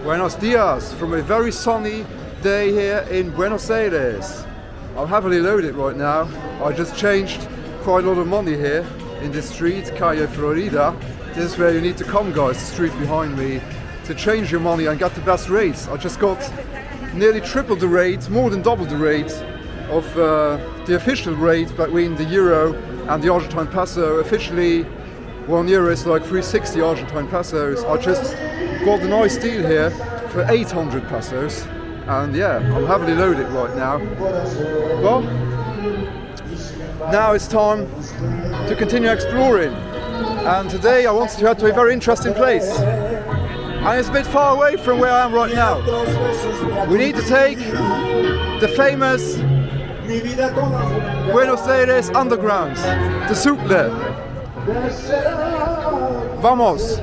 Buenos dias from a very sunny day here in Buenos Aires. I'm heavily loaded right now. I just changed quite a lot of money here in this street, Calle Florida. This is where you need to come, guys, the street behind me, to change your money and get the best rates. I just got nearly triple the rate, more than double the rate of the official rate between the euro and the Argentine peso. Officially, 1 euro is like 360 Argentine pesos. I just got a nice deal here for 800 pesos. And yeah, I'm heavily loaded right now. Well, now it's time to continue exploring. And today I wanted to head to a very interesting place. And it's a bit far away from where I am right now. We need to take the famous Buenos Aires Underground, the Sucle. Vamos!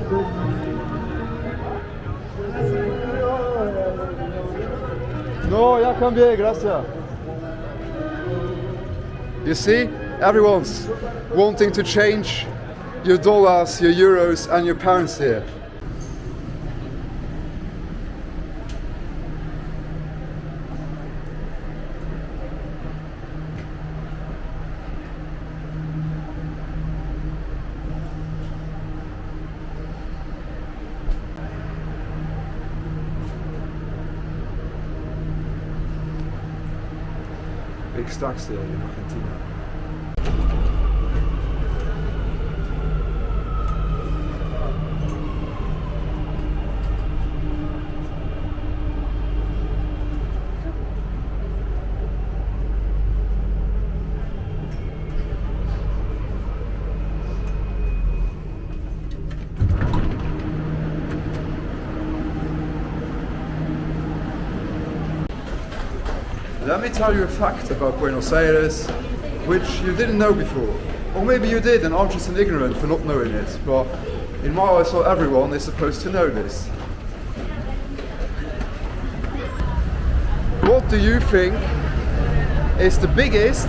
No, ya cambié, gracias. You see, everyone's wanting to change your dollars, your euros and your pounds here. Big stocks there in Argentina. Let me tell you a fact about Buenos Aires, which you didn't know before. Or maybe you did and I'm just an ignorant for not knowing it, but in my eyes everyone is supposed to know this. What do you think is the biggest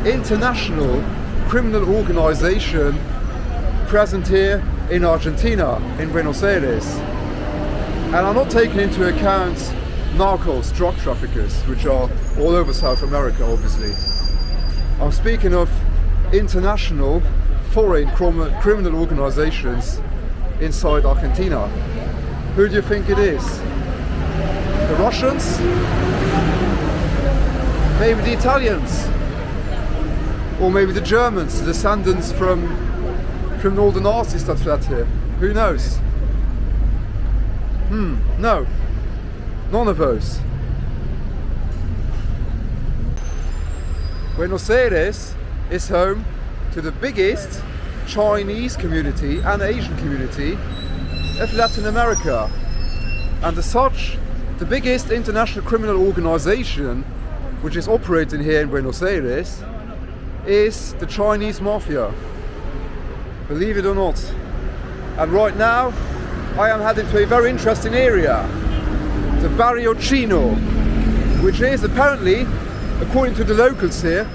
international criminal organization present here in Argentina, in Buenos Aires? And I'm not taking into account narcos, drug traffickers, which are all over South America, obviously. I'm speaking of international, foreign criminal organizations inside Argentina. Who do you think it is? The Russians? Maybe the Italians? Or maybe the Germans, the descendants from all the Nazis that fled here? Who knows? No. None of those. Buenos Aires is home to the biggest Chinese community and Asian community of Latin America. And as such, the biggest international criminal organization which is operating here in Buenos Aires is the Chinese mafia. Believe it or not. And right now, I am heading to a very interesting area. The Barrio Chino, which is apparently, according to the locals here,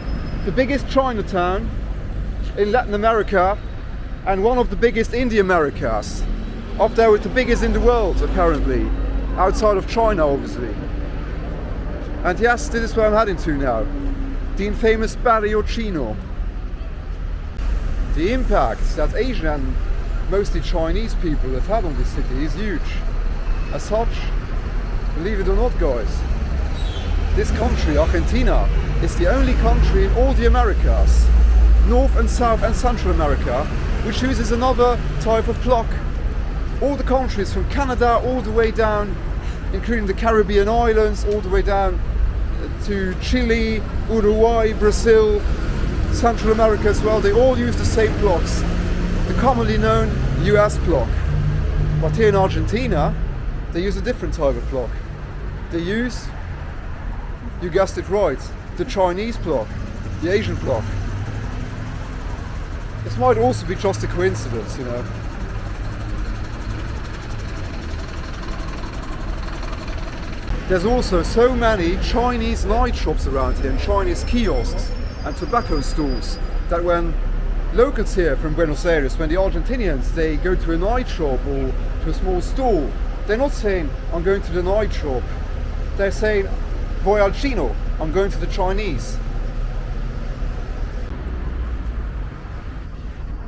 the biggest Chinatown in Latin America and one of the biggest in the Americas. Up there with the biggest in the world, apparently, outside of China, obviously. And yes, this is where I'm heading to now, the infamous Barrio Chino. The impact that Asian and mostly Chinese people have had on this city is huge. As such, believe it or not, guys, this country, Argentina, is the only country in all the Americas, North and South and Central America, which uses another type of clock. All the countries from Canada all the way down, including the Caribbean islands, all the way down to Chile, Uruguay, Brazil, Central America as well, they all use the same clocks, the commonly known US clock. But here in Argentina, they use a different type of clock. They use, you guessed it right, the Chinese clock, the Asian clock. This might also be just a coincidence, you know. There's also so many Chinese light shops around here and Chinese kiosks and tobacco stalls that when locals here from Buenos Aires, when the Argentinians, they go to a night shop or to a small store, they're not saying, I'm going to the night shop. They're saying, voy al Chino, I'm going to the Chinese.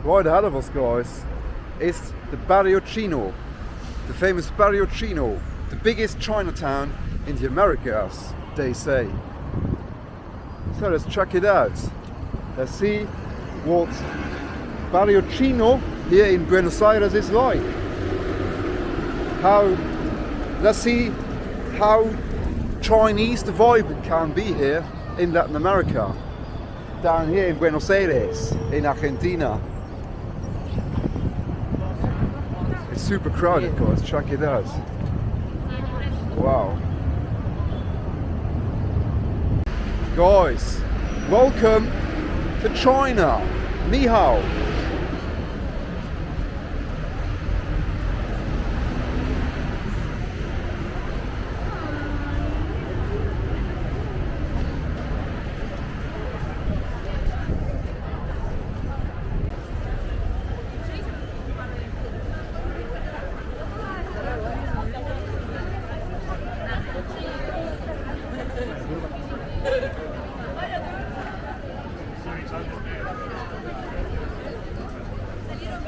Right ahead of us, guys, is the Barrio Chino, the famous Barrio Chino, the biggest Chinatown in the Americas, they say. So let's check it out. Let's see what Barrio Chino here in Buenos Aires is like. Let's see how Chinese the vibe can be here in Latin America. Down here in Buenos Aires, in Argentina. It's super crowded, guys, check it out. Wow. Guys, welcome to China. Ni hao.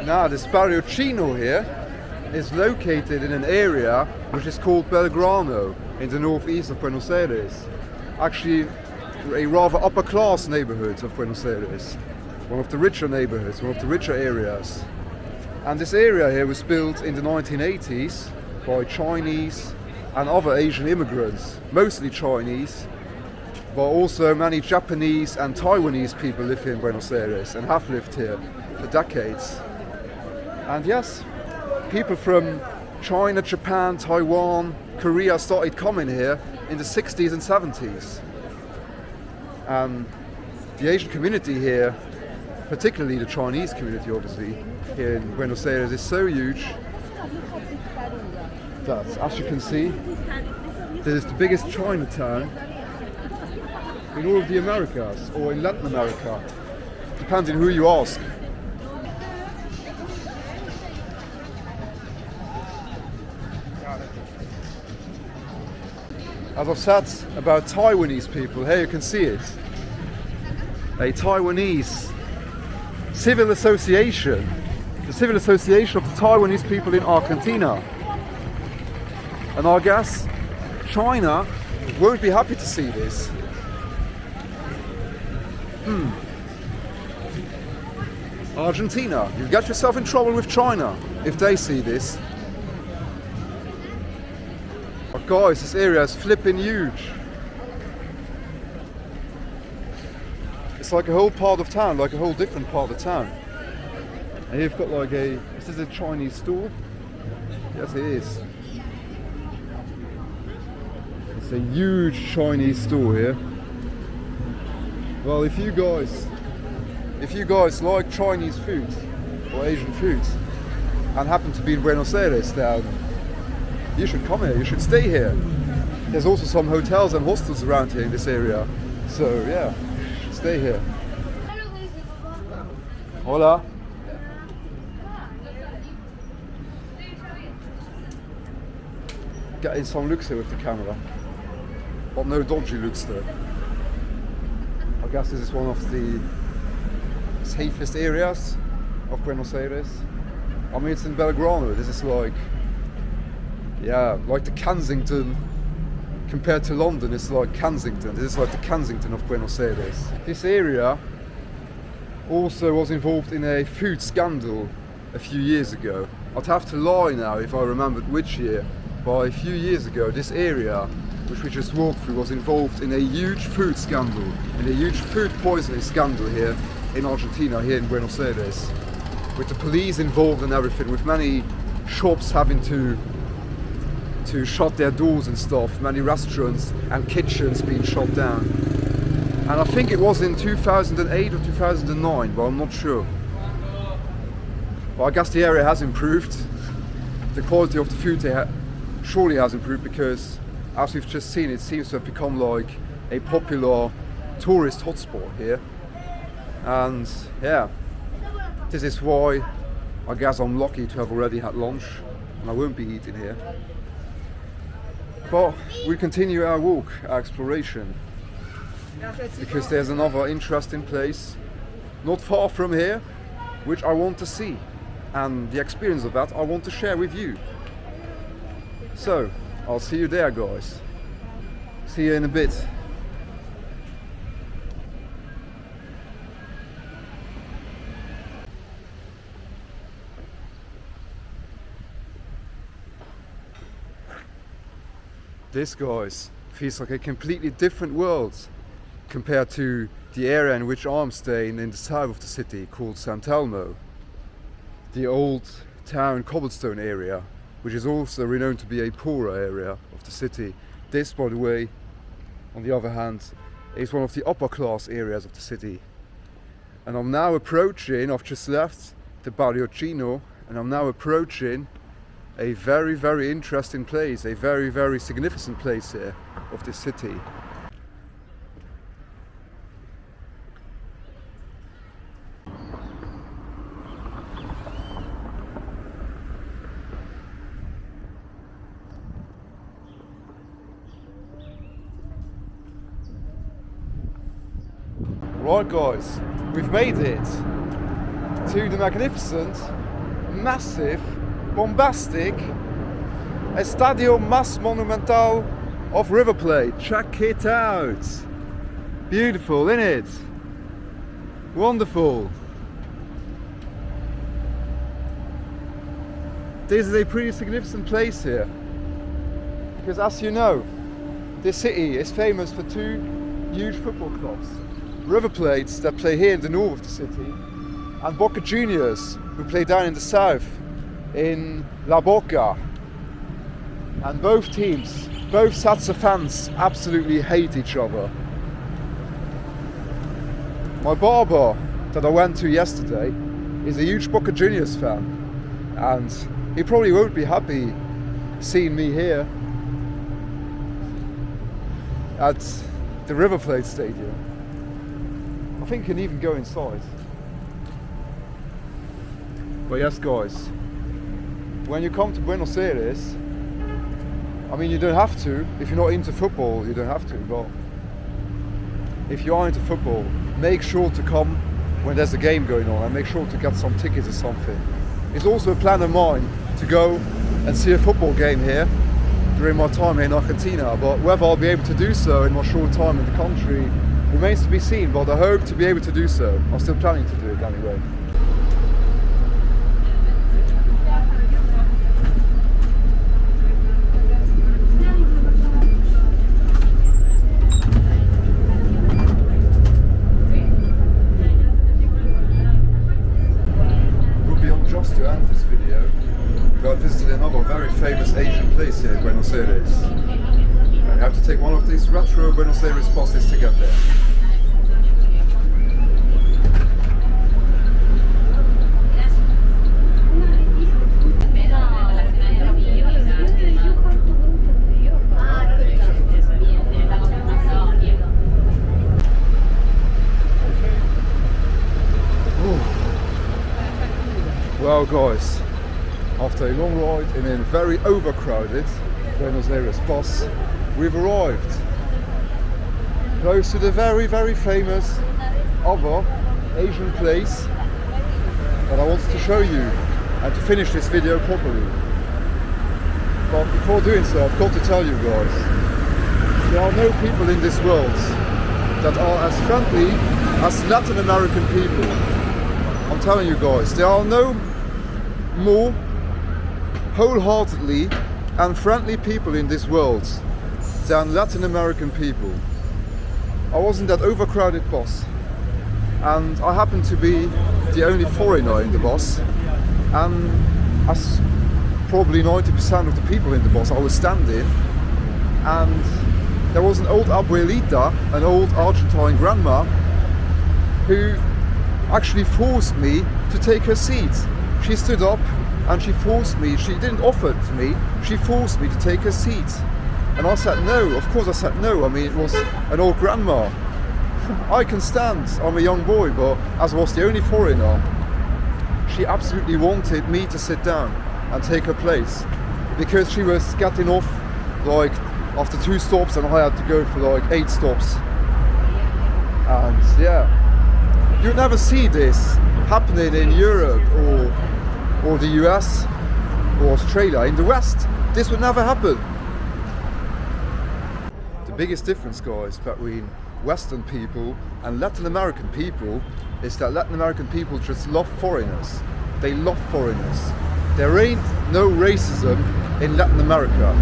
Now, this Barrio Chino here is located in an area which is called Belgrano in the northeast of Buenos Aires. Actually, a rather upper class neighborhood of Buenos Aires. One of the richer neighborhoods, one of the richer areas. And this area here was built in the 1980s by Chinese and other Asian immigrants, mostly Chinese, but also many Japanese and Taiwanese people live here in Buenos Aires and have lived here for decades. And yes, people from China, Japan, Taiwan, Korea started coming here in the 60s and 70s. The Asian community here, particularly the Chinese community obviously, here in Buenos Aires is so huge that, as you can see, this is the biggest Chinatown in all of the Americas, or in Latin America, depending who you ask. As I've said about Taiwanese people, here you can see it. A Taiwanese civil association, the civil association of the Taiwanese people in Argentina. And I guess China won't be happy to see this. Argentina, you get yourself in trouble with China if they see this. But guys, this area is flipping huge. It's like a whole part of town, like a whole different part of town. And you've got like is this a Chinese store? Yes, it is. It's a huge Chinese store here. Well, if you guys like Chinese food or Asian food and happen to be in Buenos Aires, then you should come here, you should stay here. There's also some hotels and hostels around here in this area. So yeah, you should stay here. Hola. Getting some looks here with the camera. But no dodgy looks though. I guess this is one of the safest areas of Buenos Aires. I mean, it's in Belgrano. This is like, yeah, like the Kensington compared to London. It's like Kensington. This is like the Kensington of Buenos Aires. This area also was involved in a food scandal a few years ago. I'd have to lie now if I remembered which year, but a few years ago this area, which we just walked through, was involved in a huge food scandal, in a huge food poisoning scandal here in Argentina, here in Buenos Aires, with the police involved and everything, with many shops having to shut their doors and stuff, many restaurants and kitchens being shut down. And I think it was in 2008 or 2009, but I'm not sure. But I guess the area has improved. The quality of the food surely has improved, because as we've just seen, it seems to have become like a popular tourist hotspot here. And yeah, this is why I guess I'm lucky to have already had lunch, and I won't be eating here. But we continue our walk, our exploration, because there's another interesting place not far from here which I want to see, and the experience of that I want to share with you. So I'll see you there, guys. See you in a bit. This, guys, feels like a completely different world compared to the area in which I'm staying in the south of the city, called San Telmo, the old town cobblestone area, which is also renowned to be a poorer area of the city. This, by the way, on the other hand, is one of the upper class areas of the city. And I'm now approaching, I've just left the Barrio Chino, and I'm now approaching a very, very interesting place, a very, very significant place here of this city. Right, guys, we've made it to the magnificent, massive, bombastic Estadio Monumental of River Plate. Check it out! Beautiful, isn't it? Wonderful! This is a pretty significant place here, because as you know, this city is famous for two huge football clubs. River Plates that play here in the north of the city, and Boca Juniors who play down in the south in La Boca. And both teams, both sets of fans absolutely hate each other. My barber that I went to yesterday is a huge Boca Juniors fan, and he probably won't be happy seeing me here at the River Plate Stadium. I think you can even go inside. But yes, guys, when you come to Buenos Aires, I mean, you don't have to. If you're not into football, you don't have to. But if you are into football, make sure to come when there's a game going on, and make sure to get some tickets or something. It's also a plan of mine to go and see a football game here during my time here in Argentina. But whether I'll be able to do so in my short time in the country remains to be seen, but I hope to be able to do so. I'm still planning to do it anyway. Would be unjust to end this video without visiting another very famous Asian place here in Buenos Aires. You have to take one of these retro Buenos Aires buses to get there. Well, guys, after a long ride in a very overcrowded Buenos Aires bus, we've arrived close to the very, very famous other Asian place that I wanted to show you and to finish this video properly. But before doing so, I've got to tell you guys, there are no people in this world that are as friendly as Latin American people. I'm telling you guys, there are no more wholeheartedly and friendly people in this world than Latin American people. I was in that overcrowded bus, and I happened to be the only foreigner in the bus, and as probably 90% of the people in the bus, I was standing, and there was an old abuelita, an old Argentine grandma, who actually forced me to take her seat. She stood up and she forced me, she didn't offer it to me, she forced me to take her seat. And I said no, of course I said no. I mean, it was an old grandma. I can stand, I'm a young boy, but as I was the only foreigner, she absolutely wanted me to sit down and take her place, because she was getting off like after 2 stops, and I had to go for like 8 stops. And yeah, you'd never see this happening in Europe or the US or Australia. In the West, this would never happen. The biggest difference, guys, between Western people and Latin American people is that Latin American people just love foreigners. They love foreigners. There ain't no racism in Latin America.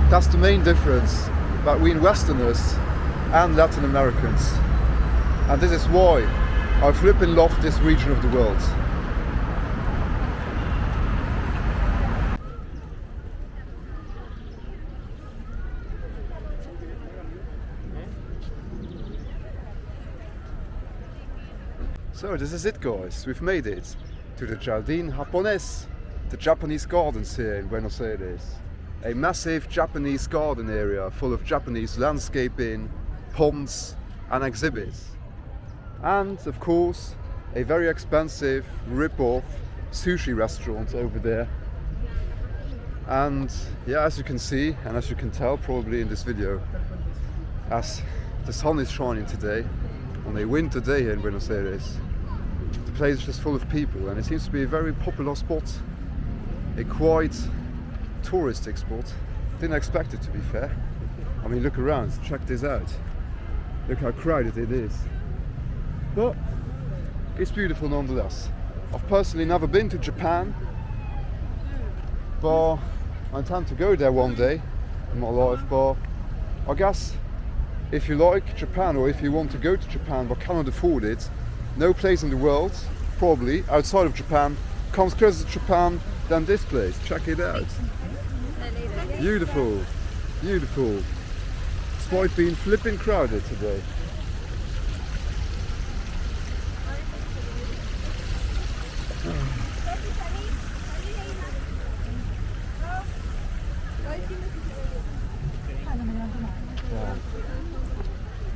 That's the main difference between Westerners and Latin Americans. And this is why I flippin' love this region of the world. So this is it, guys. We've made it to the Jardin Japonés, the Japanese gardens here in Buenos Aires. A massive Japanese garden area full of Japanese landscaping, ponds and exhibits. And of course, a very expensive rip-off sushi restaurant over there. And yeah, as you can see, and as you can tell probably in this video, as the sun is shining today, on a winter day here in Buenos Aires, the place is just full of people, and it seems to be a very popular spot, a quite touristic spot. Didn't expect it, to be fair. I mean, look around, check this out. Look how crowded it is. But it's beautiful nonetheless. I've personally never been to Japan, but I intend to go there one day in my life. But I guess if you like Japan, or if you want to go to Japan but cannot afford it, no place in the world, probably outside of Japan, comes closer to Japan than this place. Check it out. Beautiful, beautiful. Despite being flipping crowded today.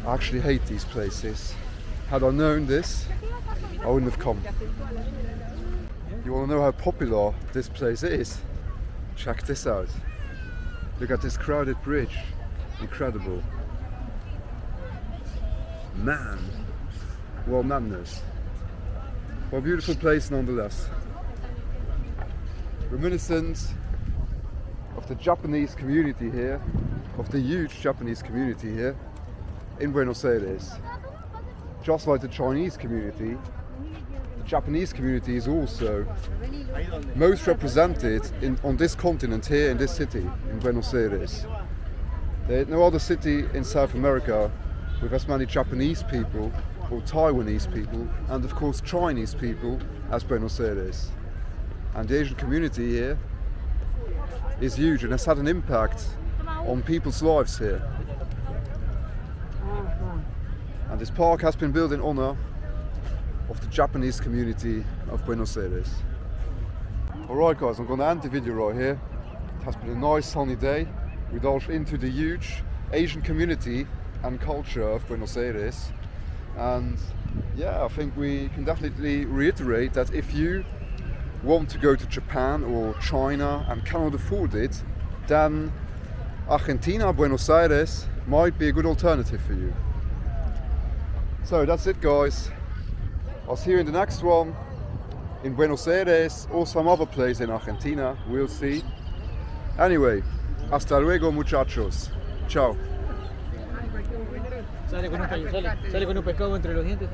I actually hate these places. Had I known this, I wouldn't have come. You want to know how popular this place is? Check this out. Look at this crowded bridge. Incredible. Man, what madness. What a beautiful place nonetheless. Reminiscent of the Japanese community here, of the huge Japanese community here in Buenos Aires. Just like the Chinese community, the Japanese community is also most represented on this continent here in this city, in Buenos Aires. There is no other city in South America with as many Japanese people, or Taiwanese people, and of course Chinese people as Buenos Aires. And the Asian community here is huge and has had an impact on people's lives here. And this park has been built in honor of the Japanese community of Buenos Aires. Alright guys, I'm going to end the video right here. It has been a nice sunny day. We delved into the huge Asian community and culture of Buenos Aires. And yeah, I think we can definitely reiterate that if you want to go to Japan or China and cannot afford it, then Argentina, Buenos Aires might be a good alternative for you. So that's it guys. I'll see you in the next one in Buenos Aires or some other place in Argentina, we'll see. Anyway, hasta luego muchachos. Ciao. Sale con un pescado entre los dientes.